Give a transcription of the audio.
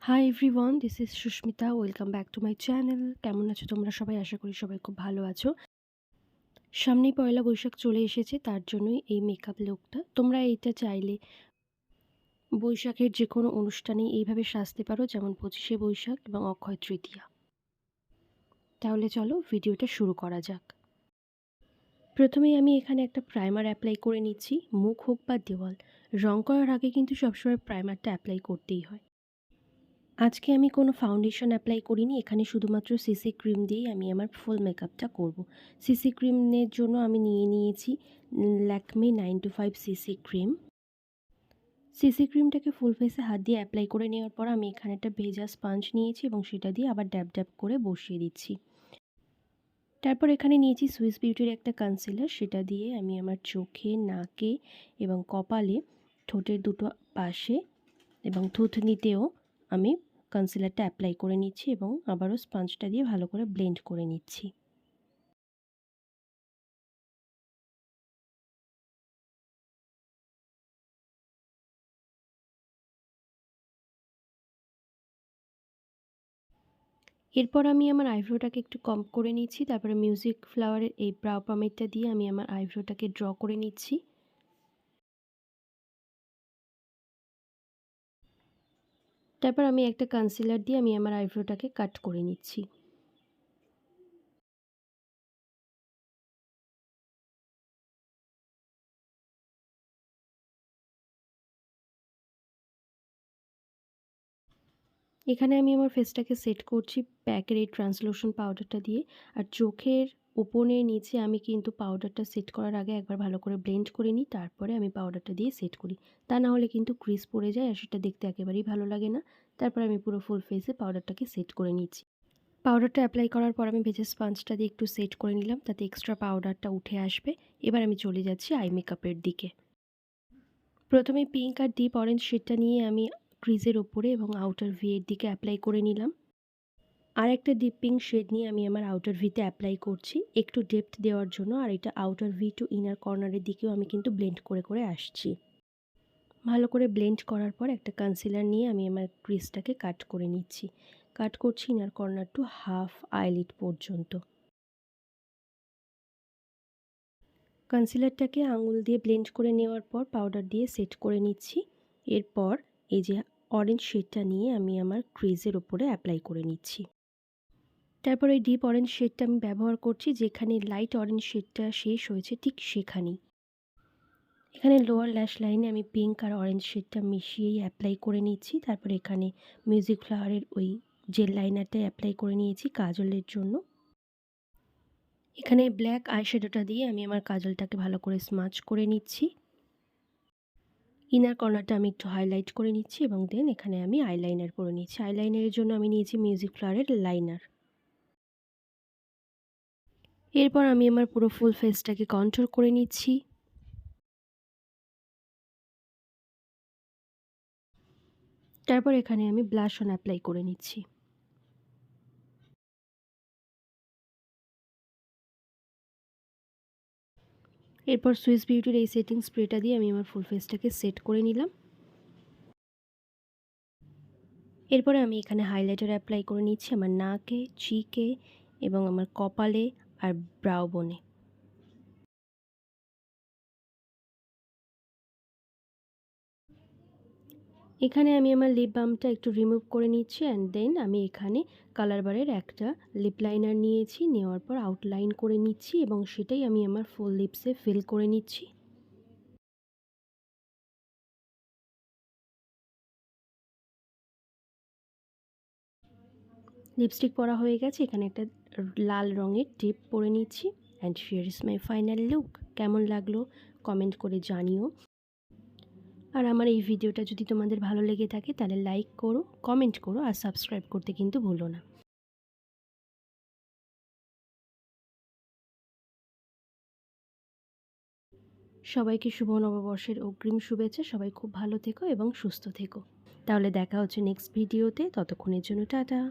High everyone, this is Susmita. Welcome back to my channel. কেমন আছো তোমরা সবাই? আশা করি সবাই খুব ভালো আছো। সামনেই পয়লা বৈশাখ চলে এসেছে, তার জন্যই এই মেকআপ লুকটা। তোমরা এইটা চাইলে বৈশাখের যে কোনো অনুষ্ঠানে এইভাবে সাজতে পারো, যেমন 25শে বৈশাখ এবং অক্ষয় তৃতীয়া। তাহলে চলো ভিডিওটা শুরু করা যাক। প্রথমেই আমি এখানে একটা প্রাইমার অ্যাপ্লাই করে নিচ্ছি। মুখ হোক বা দেওয়াল, রং করার আগে কিন্তু সবসময় প্রাইমারটা অ্যাপ্লাই করতেই হয়। আজকে আমি কোনো ফাউন্ডেশন অ্যাপ্লাই করিনি, এখানে শুধুমাত্র সিসি ক্রিম দিয়েই আমি আমার ফুল মেকআপটা করব। সিসি ক্রিমের জন্য আমি নিয়ে নিয়েছি ল্যাকমে 925 সিসি ক্রিম। সিসি ক্রিমটাকে ফুল ফেসে হাত দিয়ে অ্যাপ্লাই করে নেওয়ার পর আমি এখানে একটা ভেজা স্পঞ্জ নিয়েছি এবং সেটা দিয়ে আবার ড্যাব ড্যাব করে বসিয়ে দিচ্ছি। তারপর এখানে নিয়েছি সুইস বিউটির একটা কনসিলার, সেটা দিয়ে আমি আমার চোখে, নাকে এবং কপালে, ঠোঁটের দুটো পাশে এবং থুতনিতেও আমি কনসিলারটা অ্যাপ্লাই করে নিচ্ছি এবং আবারও স্পঞ্জটা দিয়ে ভালো করে ব্লেন্ড করে নিচ্ছি। এরপর আমি আমার আইব্রোটাকে একটু কম করে নিচ্ছি। তারপরে মিউজিক ফ্লাওয়ারের এই ব্রাউ পমেটটা দিয়ে আমি আমার আইব্রোটাকে ড্র করে নিচ্ছি। তারপর আমি একটা কনসিলার দিয়ে আমি আমার আইব্রোটাকে কাট করে নিচ্ছি। এখানে আমি আমার ফেসটাকে সেট করছি প্যাকের এই ট্রান্সলুশন পাউডারটা দিয়ে। আর চোখের উপরে নিচে আমি কিন্তু পাউডারটা সেট করার আগে একবার ভালো করে ব্লেন্ড করে নিই, তারপরে আমি পাউডারটা দিয়ে সেট করি। তা না হলে কিন্তু ক্রিজ পড়ে যায় আর সেটা দেখতে একেবারেই ভালো লাগে না। তারপর আমি পুরো ফুল ফেসে পাউডারটাকে সেট করে নিচ্ছি। পাউডারটা অ্যাপ্লাই করার পর আমি ভেজা স্পঞ্জটা দিয়ে একটু সেট করে নিলাম, তাতে এক্সট্রা পাউডারটা উঠে আসবে। এবার আমি চলে যাচ্ছি আই মেকআপের দিকে। প্রথমে পিঙ্ক আর ডিপ অরেঞ্জ শেডটা নিয়ে আমি ক্রিজের ওপরে এবং আউটার ভি এর দিকে অ্যাপ্লাই করে নিলাম। আর একটা ডিপ পিঙ্ক শেড নিয়ে আমি আমার আউটার ভিতে অ্যাপ্লাই করছি একটু ডেপথ দেওয়ার জন্য। আর এটা আউটার ভি টু ইনার কর্নারের দিকেও আমি কিন্তু ব্লেন্ড করে করে আসছি। ভালো করে ব্লেন্ড করার পর একটা কনসিলার নিয়ে আমি আমার ক্রিজটাকে কাট করে নিচ্ছি। কাট করছি inner corner to half eyelid পর্যন্ত। কনসিলারটাকে আঙুল দিয়ে ব্লেন্ড করে নেওয়ার পর পাউডার দিয়ে সেট করে নিচ্ছি। এরপর এই যে অরেঞ্জ শেডটা নিয়ে আমি আমার ক্রিজের ওপরে অ্যাপ্লাই করে নিচ্ছি। তারপর এই ডিপ অরেঞ্জ শেডটা আমি ব্যবহার করছি যেখানে লাইট অরেঞ্জ শেডটা শেষ হয়েছে ঠিক সেখানেই। এখানে লোয়ার ল্যাশ লাইনে আমি পিঙ্ক আর অরেঞ্জ শেডটা মিশিয়েই অ্যাপ্লাই করে নিচ্ছি। তারপর এখানে মিউজিক ফ্লাওয়ারের ওই জেল লাইনারটাই অ্যাপ্লাই করে নিয়েছি কাজলের জন্য। এখানে ব্ল্যাক আইশ্যাডোটা দিয়ে আমি আমার কাজলটাকে ভালো করে স্মাচ করে নিচ্ছি। ইনার কর্নারটা আমি একটু হাইলাইট করে নিচ্ছি এবং দেন এখানে আমি আইলাইনার করে নিচ্ছি। আইলাইনারের জন্য আমি নিয়েছি মিউজিক ফ্লাওয়ারের লাইনার। এরপর আমি আমার পুরো ফুল ফেসটাকে কন্ট্রোল করে নিচ্ছি। তারপর এখানে আমি ব্লাশ অন অ্যাপ্লাই করে নিচ্ছি। এরপর সুইস বিউটির এই সেটিং স্প্রেটা দিয়ে আমি আমার ফুল ফেসটাকে সেট করে নিলাম। এরপরে আমি এখানে হাইলাইটার অ্যাপ্লাই করে নিচ্ছি আমার নাকে, চিকে এবং আমার কপালে আর ব্রাউ বোনে। এখানে আমি আমার লিপ বামটা একটু রিমুভ করে নিচ্ছি অ্যান্ড দেন আমি এখানে কালার বারের একটা লিপ লাইনার নিয়েছি। নেওয়ার পর আউটলাইন করে নিচ্ছি এবং সেটাই আমি আমার ফুল লিপসে ফিল করে নিচ্ছি। লিপস্টিক পরা হয়ে গেছে, এখানে একটা লাল রঙের টিপ পরে নিচ্ছি and here is my final look. কেমন লাগলো কমেন্ট করে জানিও। আর আমার এই ভিডিওটা যদি তোমাদের ভালো লেগে থাকে তাহলে লাইক করো, কমেন্ট করো আর সাবস্ক্রাইব করতে কিন্তু ভুলো না। সবাইকে শুভ নববর্ষের অগ্রিম শুভেচ্ছা। সবাই খুব ভালো থেকো এবং সুস্থ থেকো। তাহলে দেখা হচ্ছে নেক্সট ভিডিওতে। ততক্ষণের জন্য টাটা।